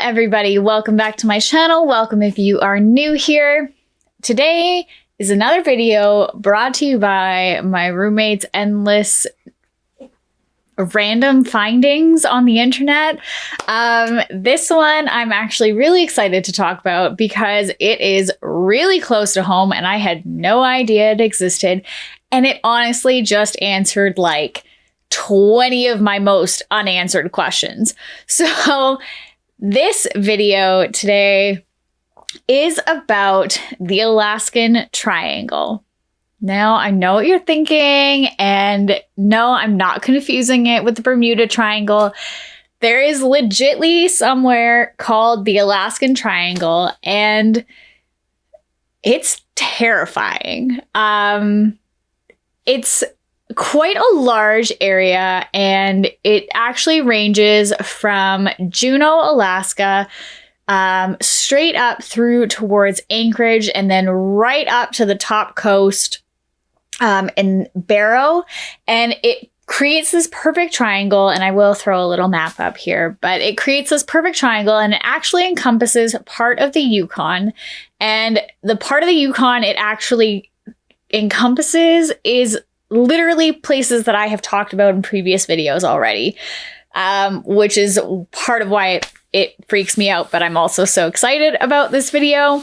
everybody, welcome back to my channel. Welcome if you are new here. Today is another video brought to you by my roommate's endless random findings on the internet. This one I'm actually really excited to talk about because it is really close to home and I had no idea it existed, and it honestly just answered like 20 of my most unanswered questions. So this video today is about the Alaskan Triangle. Now, I know what you're thinking, and no, I'm not confusing it with the Bermuda Triangle. There is legitly somewhere called the Alaskan Triangle, and it's terrifying. It's quite a large area, and it actually ranges from Juneau, Alaska, straight up through towards Anchorage, and then right up to the top coast in Barrow, and it creates this perfect triangle. And I will throw a little map up here, but it creates this perfect triangle, and it actually encompasses part of the Yukon. And the part of the Yukon it actually encompasses is literally places that I have talked about in previous videos already, which is part of why it freaks me out, but I'm also so excited about this video.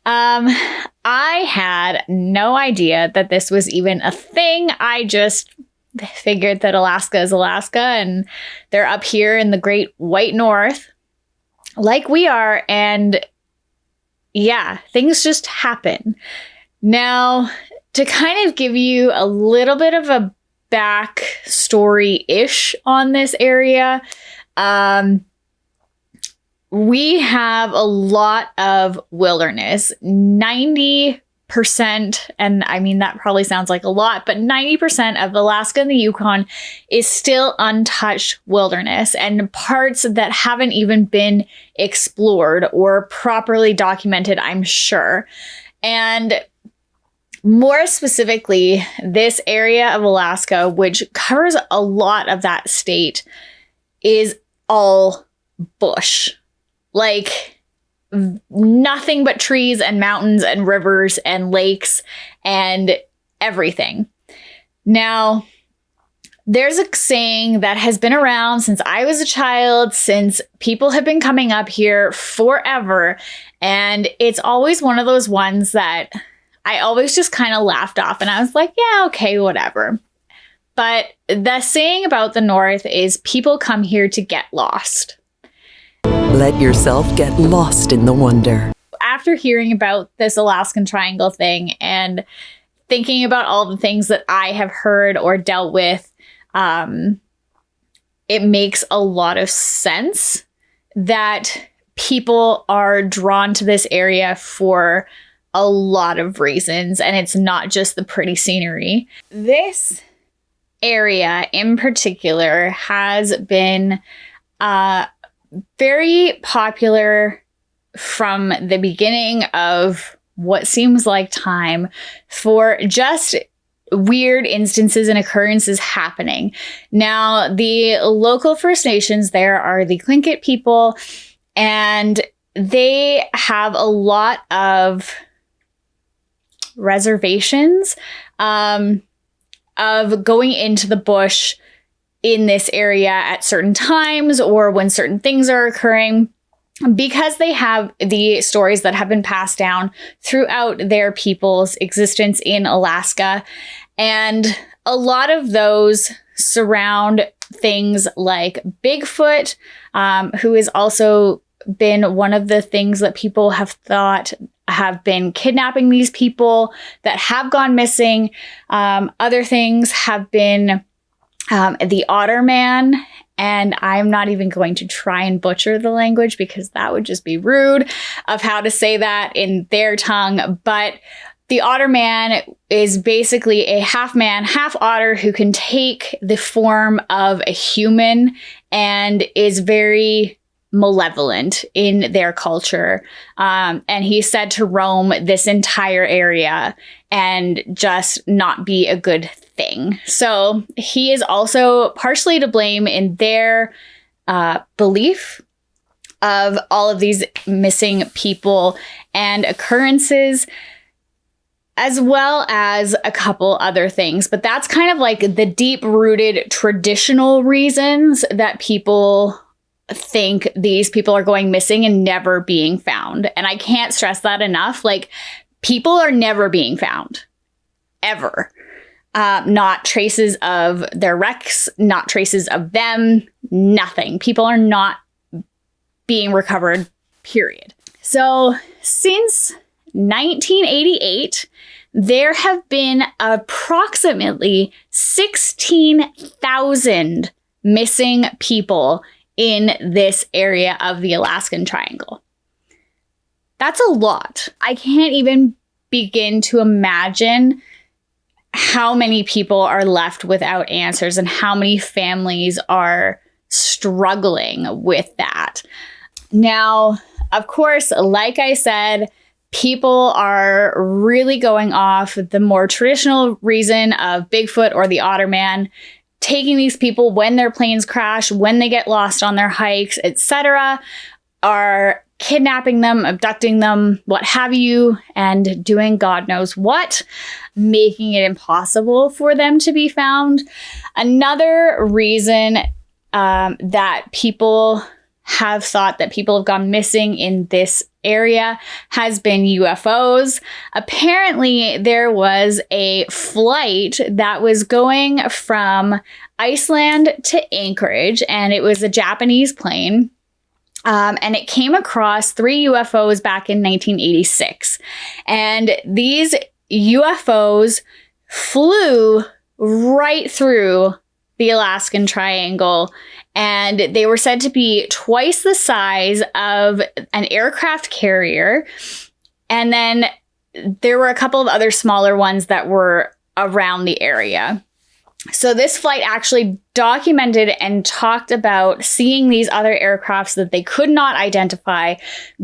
I had no idea that this was even a thing. I just figured that Alaska is Alaska and they're up here in the Great White North like we are, and yeah, things just happen. Now, to kind of give you a little bit of a backstory-ish on this area, we have a lot of wilderness. 90%, and I mean, that probably sounds like a lot, but 90% of Alaska and the Yukon is still untouched wilderness and parts that haven't even been explored or properly documented, I'm sure. And more specifically, this area of Alaska, which covers a lot of that state, is all bush. Like nothing but trees and mountains and rivers and lakes and everything. Now, there's a saying that has been around since I was a child, since people have been coming up here forever. And it's always one of those ones that I always just kind of laughed off, and I was like, yeah, okay, whatever. But the saying about the North is people come here to get lost. Let yourself get lost in the wonder. After hearing about this Alaskan Triangle thing and thinking about all the things that I have heard or dealt with, it makes a lot of sense that people are drawn to this area for a lot of reasons, and it's not just the pretty scenery. This area in particular has been very popular from the beginning of what seems like time for just weird instances and occurrences happening. Now, the local First Nations there are the Tlingit people, and they have a lot of reservations of going into the bush in this area at certain times or when certain things are occurring, because they have the stories that have been passed down throughout their people's existence in Alaska. And a lot of those surround things like Bigfoot, who has also been one of the things that people have thought have been kidnapping these people that have gone missing. Other things have been the Otter Man, and I'm not even going to try and butcher the language because that would just be rude of how to say that in their tongue. But the Otter Man is basically a half man, half otter who can take the form of a human and is very malevolent in their culture. And he's said to roam this entire area and just not be a good thing. So he is also partially to blame in their belief of all of these missing people and occurrences, as well as a couple other things. But that's kind of like the deep-rooted traditional reasons that people think these people are going missing and never being found. And I can't stress that enough. Like, people are never being found. Ever. Not traces of their wrecks, not traces of them, nothing. People are not being recovered, period. So since 1988, there have been approximately 16,000 missing people in this area of the Alaskan Triangle. That's a lot. I can't even begin to imagine how many people are left without answers and how many families are struggling with that. Now, of course, like I said, people are really going off the more traditional reason of Bigfoot or the Otter Man, taking these people when their planes crash, when they get lost on their hikes, etc., are kidnapping them, abducting them, what have you, and doing God knows what, making it impossible for them to be found. Another reason that people have thought that people have gone missing in this area has been UFOs. Apparently, there was a flight that was going from Iceland to Anchorage, and it was a Japanese plane. And it came across 3 UFOs back in 1986. And these UFOs flew right through the Alaskan Triangle. And they were said to be twice the size of an aircraft carrier. And then there were a couple of other smaller ones that were around the area. So this flight actually documented and talked about seeing these other aircrafts that they could not identify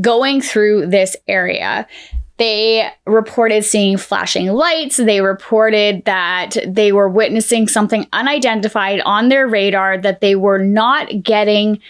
going through this area. They reported seeing flashing lights. They reported that they were witnessing something unidentified on their radar that they were not getting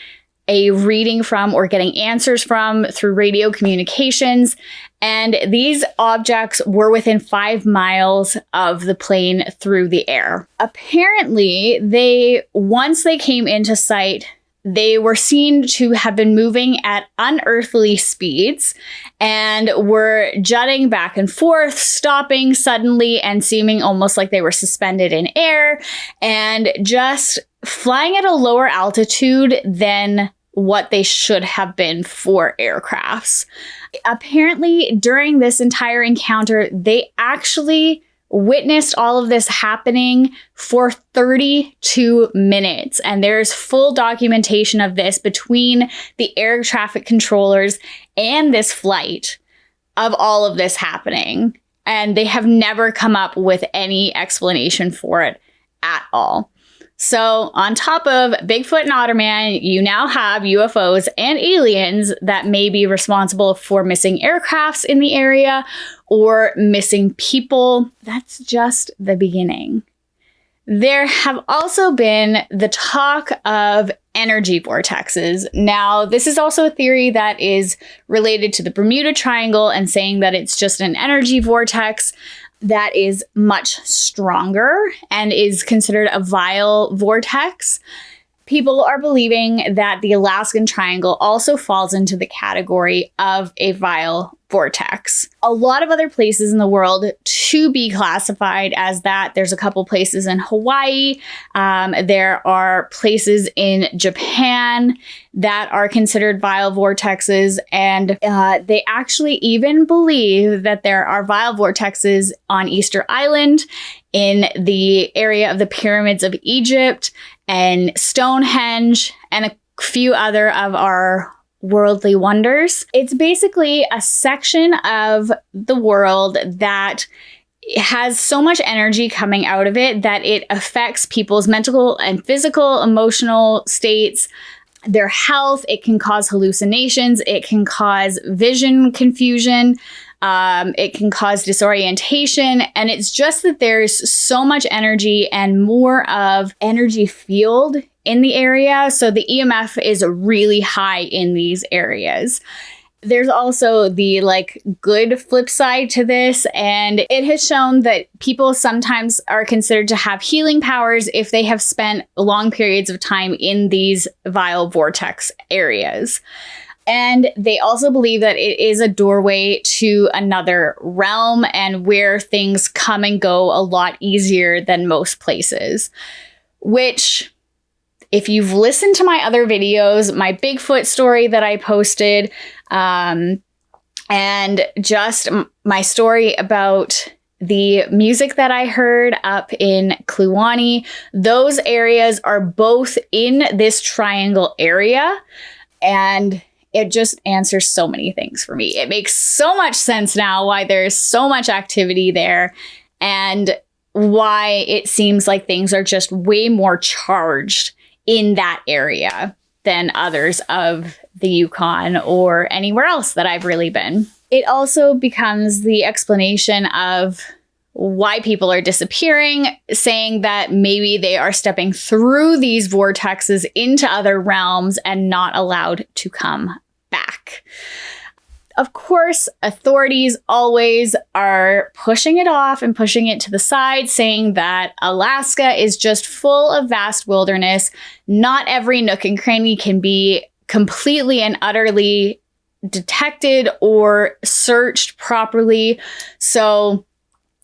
a reading from or getting answers from through radio communications. And these objects were within 5 miles of the plane through the air. Apparently, once they came into sight, they were seen to have been moving at unearthly speeds and were jutting back and forth, stopping suddenly and seeming almost like they were suspended in air and just flying at a lower altitude than what they should have been for aircrafts. Apparently, during this entire encounter, they actually witnessed all of this happening for 32 minutes. And there's full documentation of this between the air traffic controllers and this flight of all of this happening. And they have never come up with any explanation for it at all. So on top of Bigfoot and Otter Man, you now have UFOs and aliens that may be responsible for missing aircrafts in the area or missing people. That's just the beginning. There have also been the talk of energy vortexes. Now, this is also a theory that is related to the Bermuda Triangle and saying that it's just an energy vortex that is much stronger and is considered a vile vortex. People are believing that the Alaskan Triangle also falls into the category of a vile vortex. A lot of other places in the world to be classified as that. There's a couple places in Hawaii. There are places in Japan that are considered vile vortexes. And they actually even believe that there are vile vortexes on Easter Island, in the area of the pyramids of Egypt, and Stonehenge, and a few other of our worldly wonders. It's basically a section of the world that has so much energy coming out of it that it affects people's mental and physical, emotional states, their health. It can cause hallucinations. It can cause vision confusion. It can cause disorientation. And it's just that there's so much energy and more of energy field in the area. So the EMF is really high in these areas. There's also the good flip side to this, and it has shown that people sometimes are considered to have healing powers if they have spent long periods of time in these vile vortex areas. And they also believe that it is a doorway to another realm and where things come and go a lot easier than most places, which, if you've listened to my other videos, my Bigfoot story that I posted, and just my story about the music that I heard up in Kluane, those areas are both in this triangle area. And it just answers so many things for me. It makes so much sense now why there's so much activity there and why it seems like things are just way more charged in that area than others of the Yukon or anywhere else that I've really been. It also becomes the explanation of why people are disappearing, saying that maybe they are stepping through these vortexes into other realms and not allowed to come back. Of course, authorities always are pushing it off and pushing it to the side, saying that Alaska is just full of vast wilderness. Not every nook and cranny can be completely and utterly detected or searched properly. So,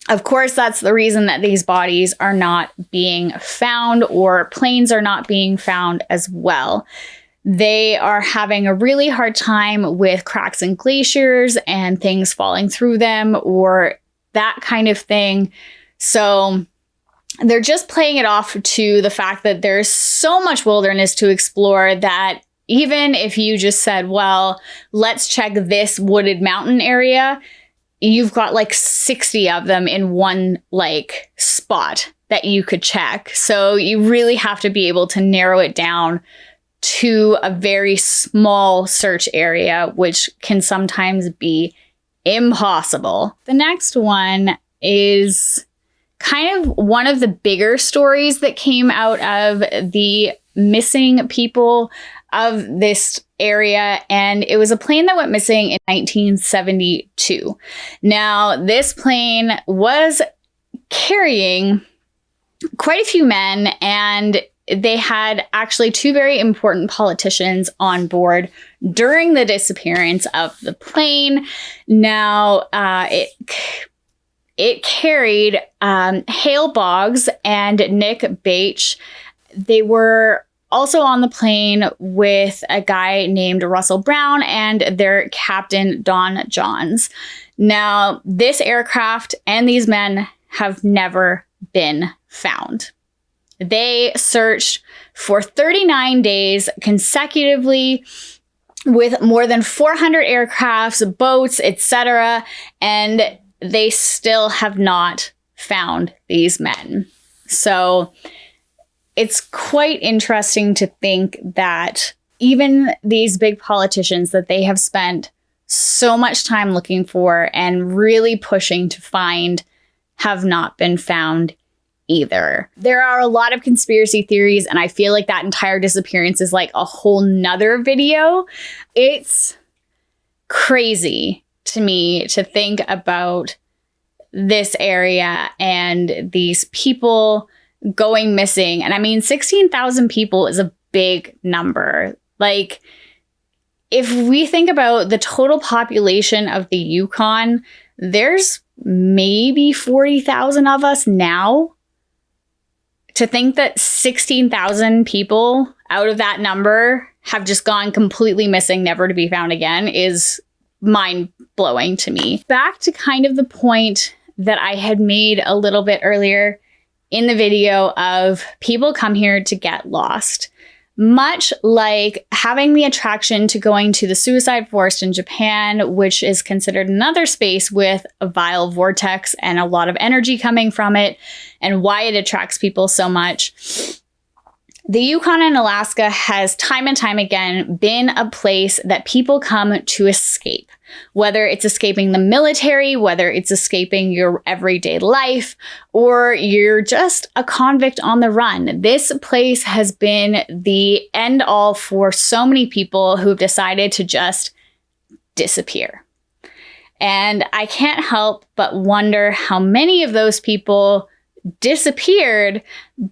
of course, that's the reason that these bodies are not being found, or planes are not being found as well. They are having a really hard time with cracks in glaciers and things falling through them or that kind of thing. So they're just playing it off to the fact that there's so much wilderness to explore that even if you just said, well, let's check this wooded mountain area, you've got 60 of them in one spot that you could check. So you really have to be able to narrow it down to a very small search area, which can sometimes be impossible. The next one is kind of one of the bigger stories that came out of the missing people of this area, and it was a plane that went missing in 1972. Now, this plane was carrying quite a few men, and they had actually two very important politicians on board during the disappearance of the plane. Now, it carried Hale Boggs and Nick Bache. They were also on the plane with a guy named Russell Brown and their captain, Don Johns. Now, this aircraft and these men have never been found. They searched for 39 days consecutively with more than 400 aircrafts, boats, etc., and they still have not found these men. So it's quite interesting to think that even these big politicians that they have spent so much time looking for and really pushing to find have not been found either. There are a lot of conspiracy theories, and I feel like that entire disappearance is a whole nother video. It's crazy to me to think about this area and these people going missing. And I mean, 16,000 people is a big number. If we think about the total population of the Yukon, there's maybe 40,000 of us now. To think that 16,000 people out of that number have just gone completely missing, never to be found again, is mind-blowing to me. Back to kind of the point that I had made a little bit earlier in the video of people come here to get lost. Much like having the attraction to going to the suicide forest in Japan, which is considered another space with a vile vortex and a lot of energy coming from it, and why it attracts people so much. The Yukon and Alaska has time and time again been a place that people come to escape. Whether it's escaping the military, whether it's escaping your everyday life, or you're just a convict on the run, this place has been the end all for so many people who've decided to just disappear. And I can't help but wonder how many of those people disappeared,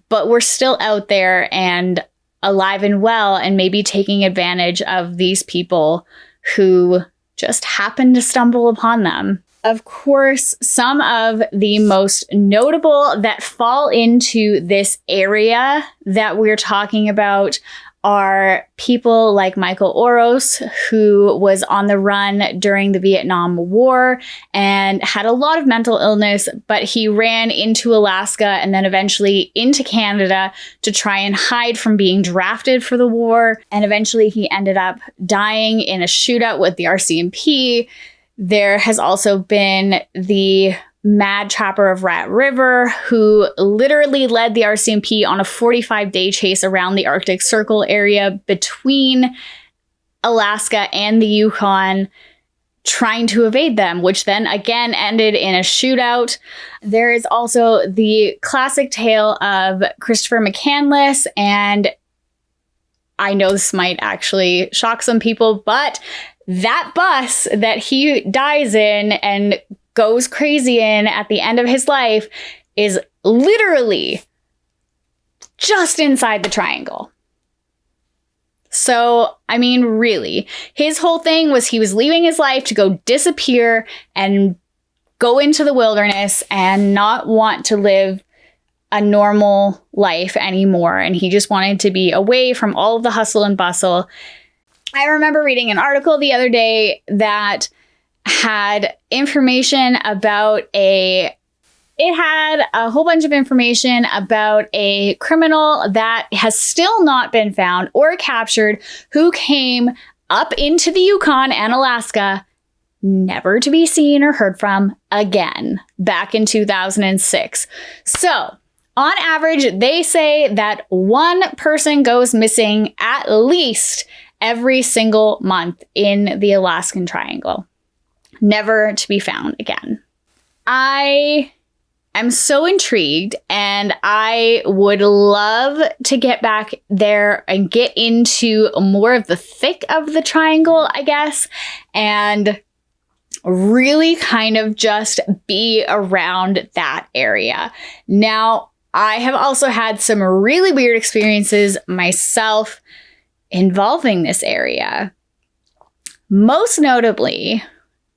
but were still out there and alive and well, and maybe taking advantage of these people who just happened to stumble upon them. Of course, some of the most notable that fall into this area that we're talking about are people like Michael Oros, who was on the run during the Vietnam War and had a lot of mental illness, but he ran into Alaska and then eventually into Canada to try and hide from being drafted for the war. And eventually he ended up dying in a shootout with the RCMP. There has also been the Mad Trapper of Rat River, who literally led the RCMP on a 45-day chase around the Arctic Circle area between Alaska and the Yukon, trying to evade them, which then again ended in a shootout. There is also the classic tale of Christopher McCandless, and I know this might actually shock some people, but that bus that he dies in and goes crazy in at the end of his life is literally just inside the triangle. So, I mean, really, his whole thing was he was leaving his life to go disappear and go into the wilderness and not want to live a normal life anymore. And he just wanted to be away from all of the hustle and bustle. I remember reading an article the other day that had information about it had a whole bunch of information about a criminal that has still not been found or captured, who came up into the Yukon and Alaska, never to be seen or heard from again, back in 2006. So, on average, they say that one person goes missing at least every single month in the Alaskan Triangle, never to be found again. I am so intrigued, and I would love to get back there and get into more of the thick of the triangle, I guess, and really kind of just be around that area. Now, I have also had some really weird experiences myself involving this area. Most notably,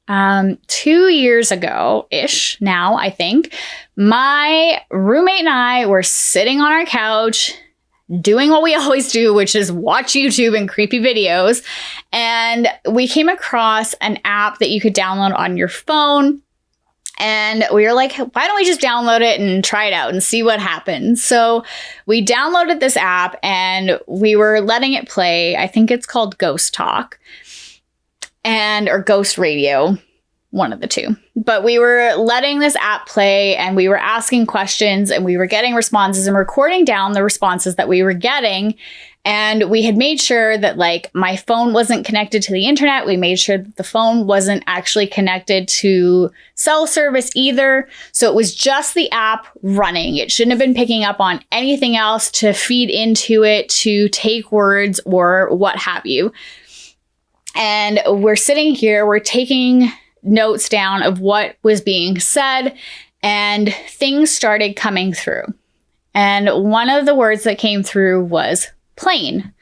2 years ago-ish now, I think, my roommate and I were sitting on our couch doing what we always do, which is watch YouTube and creepy videos. And we came across an app that you could download on your phone. And we were like, why don't we just download it and try it out and see what happens? So we downloaded this app and we were letting it play. I think it's called Ghost Talk or Ghost Radio, one of the two. But we were letting this app play and we were asking questions and we were getting responses and recording down the responses that we were getting. And we had made sure that, like, my phone wasn't connected to the internet. We made sure that the phone wasn't actually connected to cell service either. So it was just the app running. It shouldn't have been picking up on anything else to feed into it, to take words or what have you. And we're sitting here, we're taking notes down of what was being said, and things started coming through. And one of the words that came through was plane.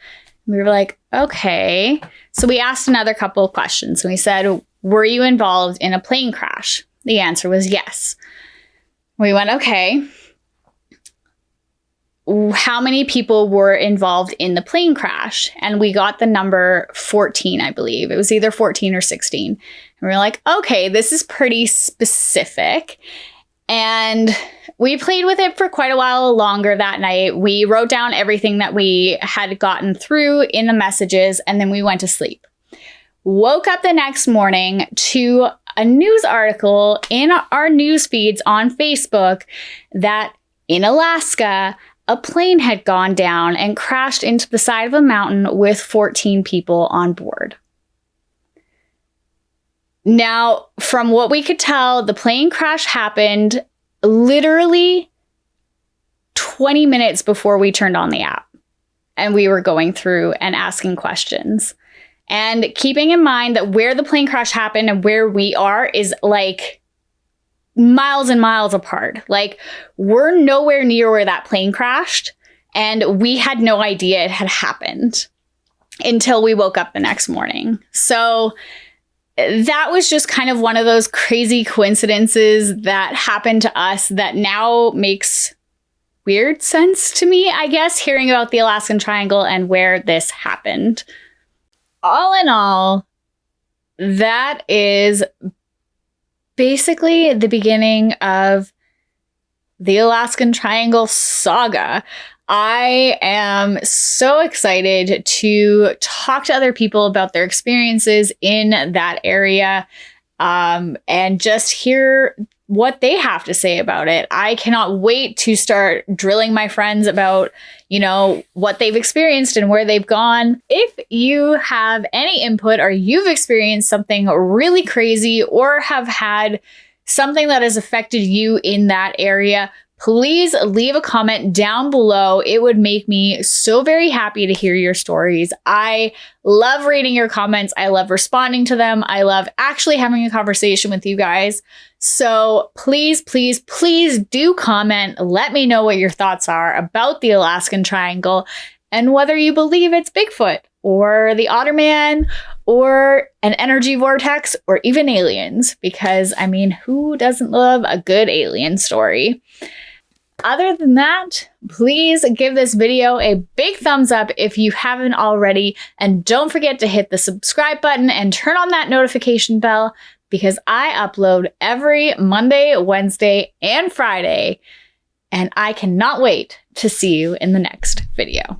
We were like, okay. So we asked another couple of questions and we said, were you involved in a plane crash? The answer was yes. We went, okay. How many people were involved in the plane crash? And we got the number 14, I believe. It was either 14 or 16. And we were like, okay, this is pretty specific. And we played with it for quite a while longer that night. We wrote down everything that we had gotten through in the messages, and then we went to sleep. Woke up the next morning to a news article in our news feeds on Facebook that in Alaska, a plane had gone down and crashed into the side of a mountain with 14 people on board. Now, from what we could tell, the plane crash happened literally 20 minutes before we turned on the app and we were going through and asking questions. And keeping in mind that where the plane crash happened and where we are is like miles and miles apart. Like, we're nowhere near where that plane crashed, and we had no idea it had happened until we woke up the next morning. So that was just kind of one of those crazy coincidences that happened to us that now makes weird sense to me, I guess, hearing about the Alaskan Triangle and where this happened. All in all, that is basically the beginning of the Alaskan Triangle saga. I am so excited to talk to other people about their experiences in that area, and just hear what they have to say about it. I cannot wait to start drilling my friends about, what they've experienced and where they've gone. If you have any input or you've experienced something really crazy or have had something that has affected you in that area, please leave a comment down below. It would make me so very happy to hear your stories. I love reading your comments. I love responding to them. I love actually having a conversation with you guys. So please, please, please do comment. Let me know what your thoughts are about the Alaskan Triangle and whether you believe it's Bigfoot or the Otter Man or an energy vortex or even aliens, because who doesn't love a good alien story? Other than that, please give this video a big thumbs up if you haven't already, and don't forget to hit the subscribe button and turn on that notification bell, because I upload every Monday, Wednesday, and Friday, and I cannot wait to see you in the next video.